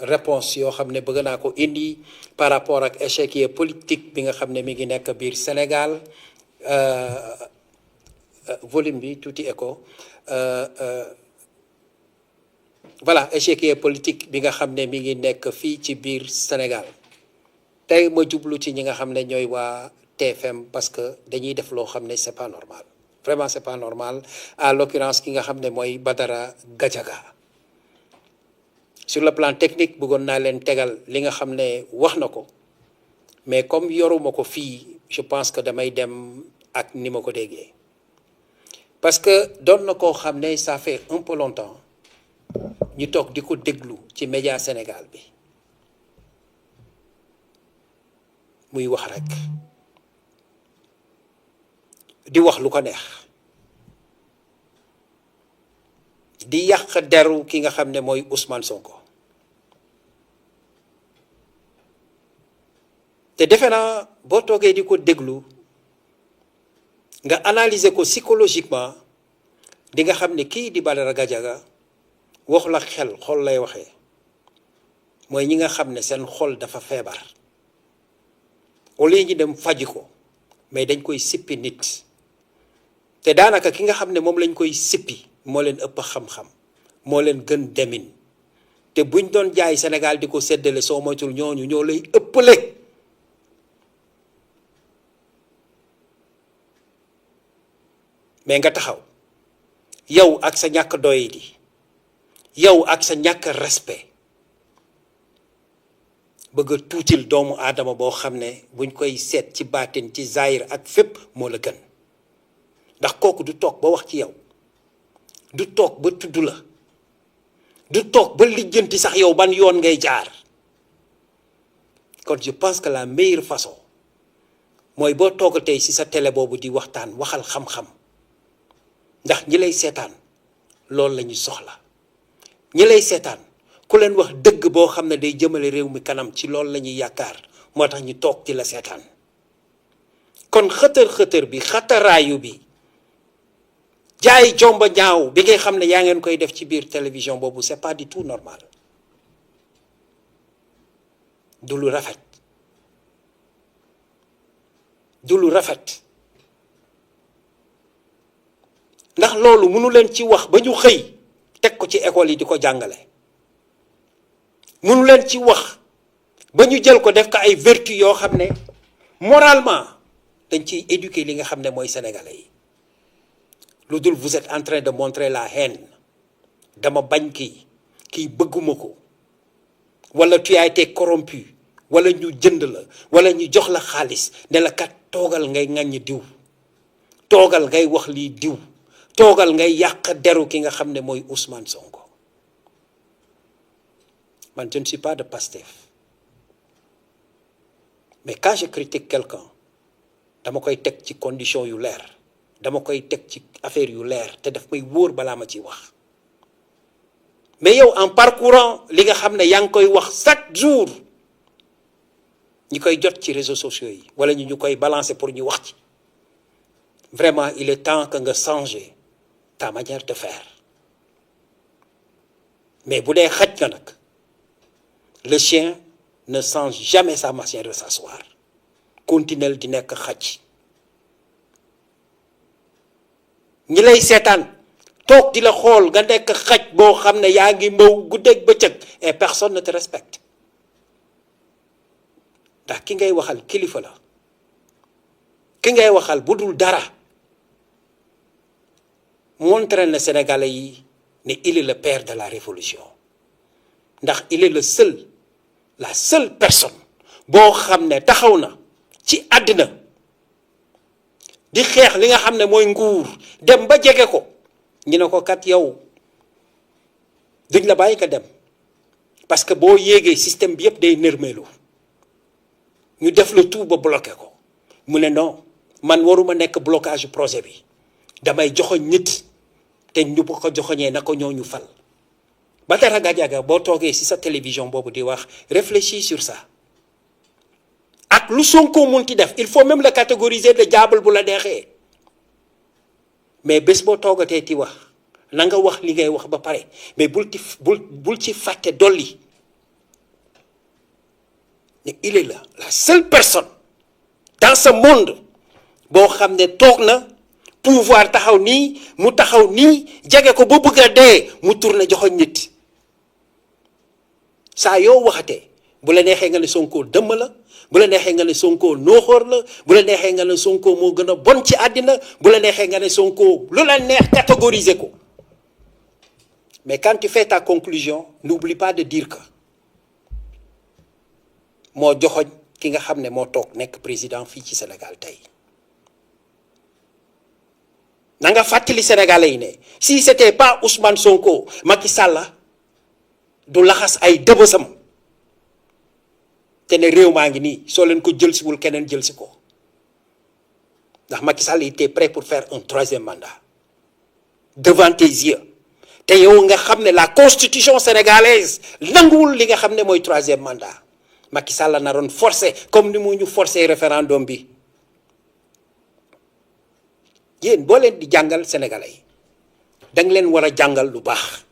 réponse yoo xam ne bëgg naa ko indi par rapport ak échiquier politique bi nga xam ne mi ngi nekk biir Sénégal volume bi tuuti écho voilà échiquier politique bi nga xam ne mi ngi nekk fii ci biir Sénégal tey ma jublu ci ñi nga xam ne ñooy waa TFM parce que dañuy def loo xam ne c'est pas normal vraiment c'est pas normal à l'occurrence ki nga xam ne mooy Badara Gadiaga sur le plan technique bëggoon naa leen tegal li nga xam ne wax na ko mais comme yoruma ko fii je pense que damay dem ak ni ma ko déggee parce que doon na koo xam ne ça fait un peu longtemps ñu toog di ko déglu ci média Sénégal bi muy wax rek di wax lu ko neex di yàq deru ki nga xam ne mooy Ousmane Sonko te defe naa boo toogee di ko déglu nga analyser ko psychologiquement di nga xam ne kii di Badara Gadiaga waxu la xol lay waxee mooy ñi nga xam ne seen xol dafa feebar au lieu ñu dem faji ko mais dañ koy sippi nit te daanaka ki nga xam ne moom lañ koy sippi moo leen ëpp xam-xam moo leen gën demin te buñ doon jaay Sénégal di ko séddale soo moytul ñooñu ñoo lay ëppale mais nga taxaw yow ak sa ñàkk doy di yow ak sa ñàkk respect bëgg a tuutil doomu aadama boo xam ne buñ koy seet ci baatin ci zaahir ak fépp moo la gën ndax kooku du toog ba wax ci yow du toog ba tudd la du toog ba lijjanti sax yow ban yoon ngay jaar kon je pense que la meilleure façon mooy boo toogatee ci sa télé boobu di waxtaan waxal xam-xam ndax ñi lay seetaan loolu la ñu soxla ñi lay seetaan ku leen wax dëgg boo xam ne day jëmale réew mi kanam ci loolu la ñuy yaakaar moo tax ñu toog ci la seetaan kon xëtër bi xataraayu bi jaay jomba ñaaw bi ngay xam ne yaa ngeen koy def ci biir télévision boobu c'est pas du tout normal du lu rafet du lu rafet ndax loolu mënu leen ci wax ba ñu xëy teg ko ci école yi di ko jàngale mënu leen ci wax ba ñu jël ko def ko ay vertu yoo xam ne moralement dañ ciy éduquer li nga xam ne mooy sénégalais yi lu dul vous êtes en train de montrer la haine dama bañ kii bëgguma ko wala tu as été corrompu wala ñu jënd la wala ñu jox la xaalis ne la kat toogal ngay ŋàññ diw toogal ngay wax lii diw toogal ngay yàq deru ki nga xam ne mooy Ousmane Sonko man je ne suis pas de Pastef mais quand je critique quelqu'un dama koy teg ci condition yu leer dama koy teg ci affaire yu leer te daf may wóor balaa ma ciy wax mais yow en parcourant li nga xam ne yaa ngi koy wax chaque jour ñi koy jot ci réseaux sociaux yi wala ñu koy balancer pour ñu wax ci vraiment il est temps que nga changer ta manière de faire mais bu dee xaj nga nag le chien ne change jamais sa manière de s'asseoir continuel di nekk xaj ñi lay seetaan toog di la xool nga nekk xaj boo xam ne yaa ngi mbaw guddeeg bëccëg et personne ne te respecte ndax ki ngay waxal kilifa la ki ngay waxal bu dul dara montre na Sénégalais yi ne il est le père de la révolution ndax il est la seule personne boo xam ne taxaw na ci àddina di xeex li nga xam ne mooy nguur dem ba jege ko ñu ne ko kat yow duñ la bàyyi ko dem parce que boo yéegee système bi yëpp day nërmeelu ñu def le tout ba bloqué ko mu ne non man waruma nekk blocage projet bi damay joxoñ nit te ñu bu ko joxoñee na ko ñoo ñu fal Badara Gadiaga boo toogee ci sa télévision boobu di wax réfléchis sur ça ak lu Sonko munti def il faut même le catégoriser de diable bu la neexee mais bés boo toogatee ti wax na nga wax li ngay wax ba pare mais bul ci fàtte dolli ne il est là la seule personne dans ce monde boo xam ne toog na pouvoir taxaw nii mu taxaw nii jege ko ba bëgg a dee mu tourné joxoñ nit saa yoo waxatee bu la neexee nga ne Sonko dëmm la bu la neexee nga ne Sonko nooxoor la bu la neexee nga ne Sonko moo gën a bon ci àddina bu la neexee nga ne Sonko lu la neex catégoriser ko mais quand tu fais ta conclusion n'oublie pas de dire que moo joxoñ ki nga xam ne moo toog nekk président fii ci Sénégal tey na nga fàttali Sénégalais yi ne si c'était pas Ousmane Sonko Macky Sall du laxas ay dëbësam te ne réew maa ngi nii soo leen ko jël siwul keneen jël si ko ndax Macky Sall était prêt pour faire un troisième mandat devant tes yeux te yow nga xam ne la constitution sénégalaise nanguwul li nga xam ne mooy troisième mandat Macky Sall naroon forcé comme ni mu ñu forcé référendum bi yéen boo leen di jàngal sénégalais yi da nga leen war a jàngal lu baax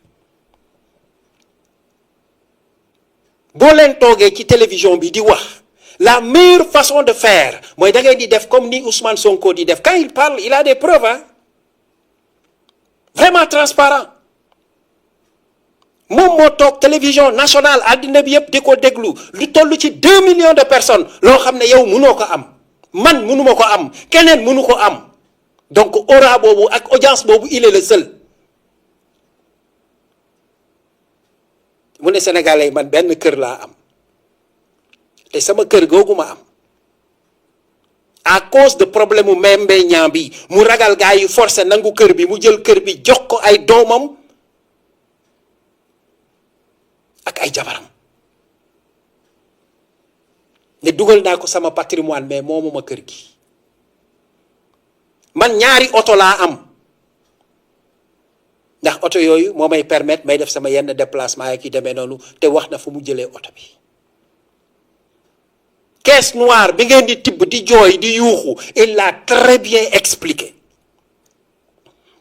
boo leen toogee ci télévision bi di wax la meilleure façon de faire mooy da ngay di def comme ni Ousmane Sonko di def quand il parle il a des preuves hein vraiment transparent moom moo toog télévision nationale àddina bi yëpp di ko déglu lu toll ci 2 millions de personnes loo xam ne yow mënoo ko am man mënuma ko am keneen mënu ko am donc aura boobu ak audience boobu il est le seul mu ne Sénégalais yi man benn kër laa am te sama kër googu ma am à cause de problème mu Mame Mbaye Niang bi mu ragal gaa yi forcé nangu kër bi mu jël kër bi jox ko ay doomam ak ay jabaram ne dugal naa ko sama patrimoine mais moomuma kër gi man ñaari oto laa am ndax oto yooyu moo may permettre may def sama yenn déplacement yi ki demee noonu te wax na fu mu jëlee oto bi caisse noire bi ngeen di tibb di jooy di yuuxu il l'a très bien expliqué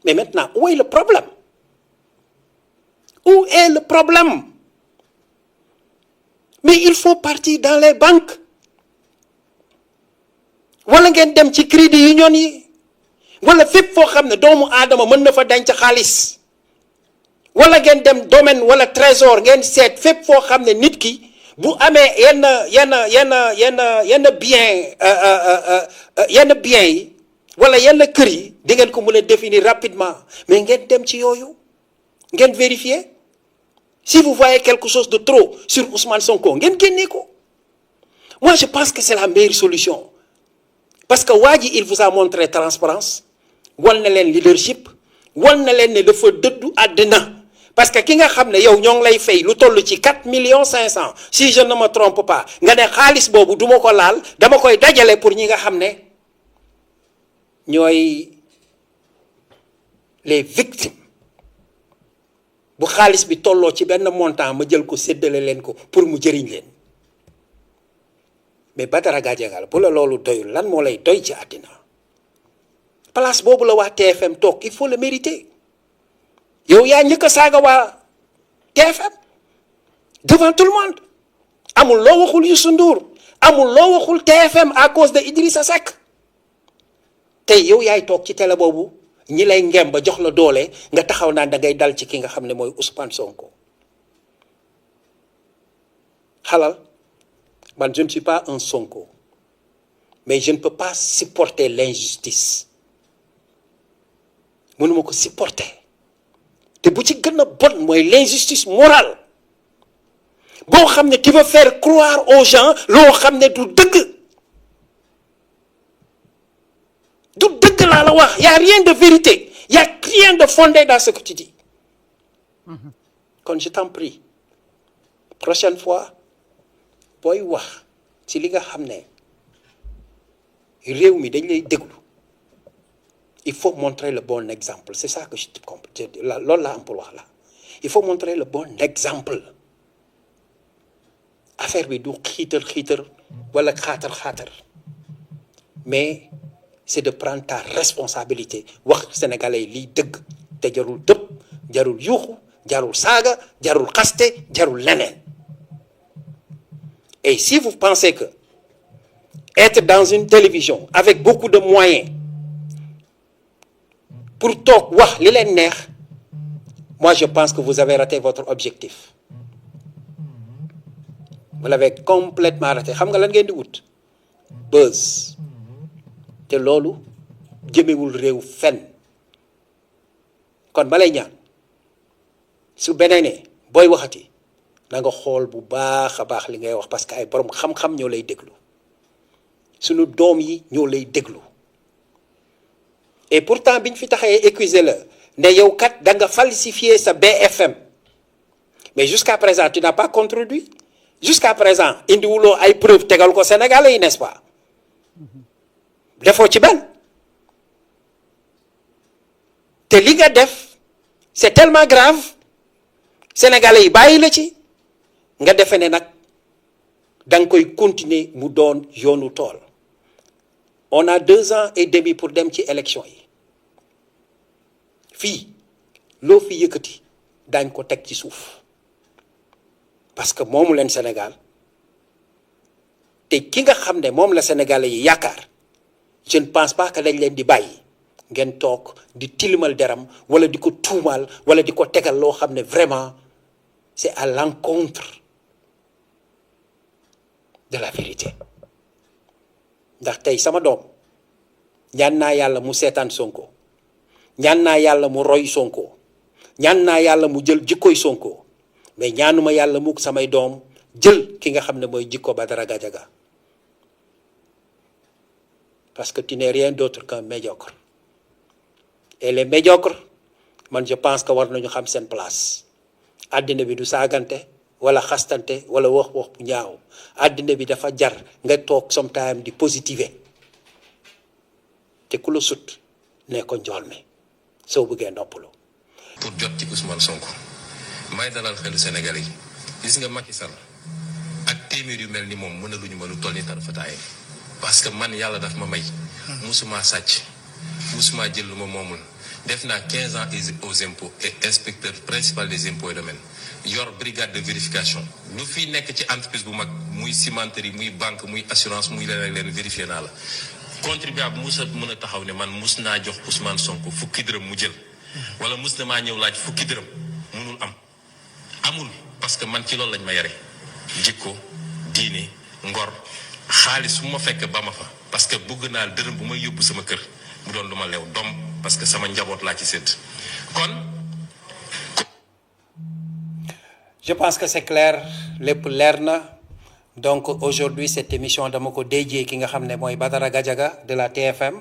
mais maintenant où est le problème où est le problème mais il faut partir dans les banques wala ngeen dem ci crédit union yi wala fépp foo xam ne doomu aadama mën na fa denc xaalis wala ngeen dem domaine wala trésor ngeen seet fépp foo xam ne nit ki bu amee yenn bien yi wala yenn kër yi di ngeen ko mën a définir rapidement mais ngeen dem ci yooyu ngeen vérifier si vous voyez quelque chose de trop sur Ousmane Sonko ngeen génnee ko moi je pense que c'est la meilleure solution parce que waa ji il vous a montré transparence wal na leen leadership wal na leen ne dafa dëddu àddina parce que ki nga xam ne yow ñoo ngi lay fay lu toll ci 4 millions 500 si je ne me trompe pas nga ne xaalis boobu du ma ko laal dama koy dajale pour ñi nga xam ne ñooy les victimes bu xaalis bi tolloo ci benn montant ma jël ko séddale leen ko pour mu jëriñ leen mais Badara Gadiaga bu la loolu doyul lan moo lay doy ci àddina place boobu la waa TFM toog il faut le mériter yow yaa njëkk a saaga waa TFM devant tout le monde amul loo waxul Youssou Ndour amul loo waxul TFM à cause de Idrissa Seck tey yow yaay toog ci télé boobu ñi lay ngem ba jox la doole nga taxaw naan da ngay dal ci ki nga xam ne mooy Ousmane Sonko xalal man je ne suis pas un Sonko mais je ne peux pas supporter l'injustice mënuma ko supporter te bu ci gën a bon mooy l'injustice morale boo xam ne qui veut faire croire aux gens loo xam ne du dëgg laa la wax y a rien de vérité y a rien de fondé dans ce que tu dis kon je t'en prie prochaine fois booy wax ci li nga xam ne réew mi dañ lay déglu il faut montrer le bon exemple c'est ça que je te comprends loolu laa am pour wax la il faut montrer le bon exemple affaire bi du xiitar wala xaatar mais c'est de prendre ta responsabilité wax sénégalais yi liy dëgg te jarul dëpp jarul yuuxu jarul saaga jarul xaste jarul leneen Et si vous pensez que être dans une télévision avec beaucoup de moyens pour toog wax li leen neex, moi je pense que vous avez raté votre objectif. Vous l'avez complètement raté. Xam nga lan ngeen di wut? Buzz. Te loolu jëmewul réew fenn. Kon ma lay ñaan su beneenee booy waxati na nga xool bu baax a baax li ngay wax, parce que ay borom xam-xam ñoo lay déglu, sunu doom yi ñoo lay déglu. Et pourtant biñ fi taxee accuser la ne yow kat da nga falsifier sa BFM, mais jusqu'à présent tu n'as pas contredit. Jusqu'à présent indiwuloo ay preuve tegal ko Sénégalais yi, n'est-ce pas? Defoo ci benn. Te li nga def c'est tellement grave, Sénégalais yi bàyyi la ci nga defe ne nag da nga koy continuer mu doon yoonu tool. On a 2 ans et demi pour dem ci élection yi. Fii loo fi yëkkati daañ ko teg ci suuf, parce que moomu leen Sénégal. Te ki nga xam ne moom la Sénégalais yi yaakaar, je ne pense pas que dañ leen di bàyyi ngeen toog di tilimal deram wala di ko tuumaal wala di ko tegal loo xam ne vraiment c'est à l'encontre de la vérité. Ndax tey sama doom ñaan naa yàlla mu seetaan Sonko, ñaan naa yàlla mu roy Sonko, ñaan naa yàlla mu jël jikkoy Sonko, mais ñaanuma yàlla mukk samay doom jël ki nga xam ne mooy jikko Badara Gadiaga, parce que tu n'es rien d'autre qu'un médiocre. Et les médiocres, man je pense que war nañu xam seen place. Àddina bi du saagante wala xastante wala wax bu ñaaw. Àddina bi dafa jar nga toog sometime di positiver. Te ku la sut ne ko njool mi soo bëggee noppalu. Pour jot ci Ousmane Sonko may dalal xelu Sénégalais yi gis nga Macky Sall ak téeméer yu mel ni moom mën a luñu mënu toll ni tarfataaye, parce que man yàlla daf ma may musuma sàcc, musuma jël lu ma moomul, def naa 15 ans aux impôts et inspecteur principal des impôts et domaines, yor brigade de vérification. lu fi nekk ci entreprise bu mag muy cimenterie muy banque muy assurance muy leen vérifié naa la. Contribuable musa mën a taxaw ne man mus naa jox Ousmane Sonko fukki dërëm mu jël wala mus na maa ñëw laaj fukki dërëm munul am, amul, parce que man ci loolu lañ ma yare, jikko, diine, ngor, xaalis fu ma fekk ba ma fa, parce que bëgg naa dërëm bu may yóbbu sama kër mu doon lu ma leew doom, parce que sama njaboot laa ci sédd. Kon je pense que c'est clair, lépp leer na. Donc aujourd'hui cette émission dama ko dédié ki nga xam ne mooy Badara Gadiaga de la TFM.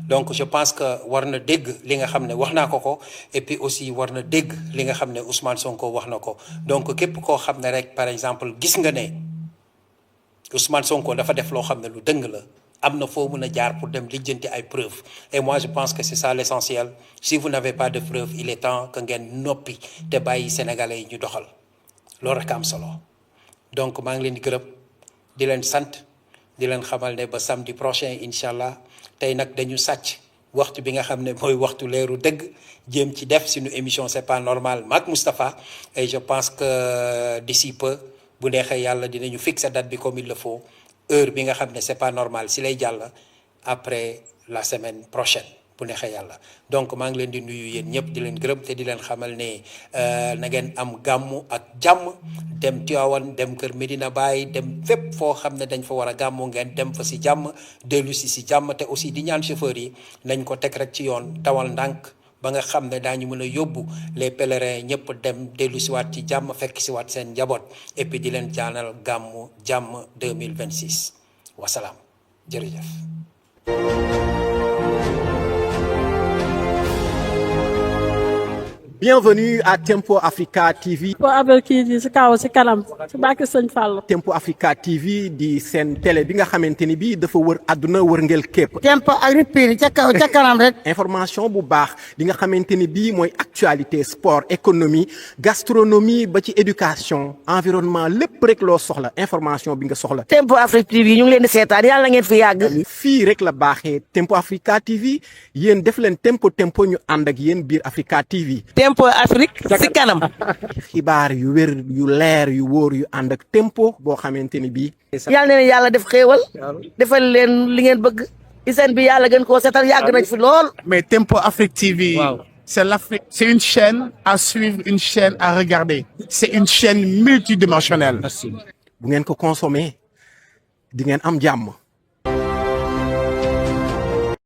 Donc je pense que war na dégg li nga xam ne wax naa ko et puis aussi war na dégg li nga xam ne Ousmane Sonko wax na ko. Donc képp koo xam ne rek par exemple gis nga ne Ousmane Sonko dafa def loo xam ne lu dëng la, am na foo mën a jaar pour dem lijjanti ay preuves. Et moi je pense que c'est ça l'essentiel. Si vous n'avez pas de preuves, il est temps que ngeen noppi te bàyyi Sénégalais yi ñu doxal. Loolu rek am solo. Donc maa ngi leen di gërëm di leen sant di leen xamal ne ba samedi prochain incha allah. Tey nag dañu sàcc waxtu bi nga xam ne mooy waxtu leeru dëgg jéem ci def suñu émission c'est pas normal maak Moustapha, et je pense que d'ici peu bu neexee yàlla dinañu fixer date bi comme il le faut, heure bi nga xam ne c'est pas normal si lay jàll après la semaine prochaine bu neexee yàlla. Donc maa ngi leen di nuyu yéen ñëpp di leen gërëm te di leen xamal ne na ngeen am gàmmu ak jàmm, dem Tivaouane, dem kër Medina Baye, dem fépp foo xam ne dañ fa war a gàmmu ngeen dem fa si jàmm, dellu si jàmm. Te aussi di ñaan chauffeur yi nañ ko teg rek ci yoon, dawal ndànk ba nga xam ne daañu mën a yóbbu les pèlerins ñëpp dem dellu si waat ci jàmm, fekk si waat seen njaboot, et puis di leen jaanal gàmmu jàmm 2026. Wasalaam, jërëjëf. Bienvenue à Tempo Africa TV. Tempo Africa TV si kaw si kanam si bàkki sëñ Fall. Tempo Africa TV di seen télé bi nga xamante ni bii dafa wër àdduna wërngël képp. Tempo Africa ca kaw ca kanam rek. Information bu baax li nga xamante ni bii mooy actualité sport économie gastronomie ba ci éducation environnement lépp rek loo soxla information bi nga soxla. Tempo Africa TV ñu ngi leen di seetaan yàlla ngeen fi yàgg. fii rek la baaxee Tempo Africa TV yéen def leen tempo ñu ànd ak yéen biir Africa TV. Tempo Afrique si kanam. xibaar yu wér yu leer yu wóor yu ànd ak tempo boo xamante ni bii. yàlla na leen yàlla def xéewal defal leen li ngeen bëgg seen bi yàlla gën koo setal yàgg nañ fi lool. Mais Tempo Afrique TV, c'est l'Afrique, c'est une chaîne à suivre, une chaîne à regarder. C'est une chaîne multidimensionnelle. bu ngeen ko consommer di ngeen am jàmm.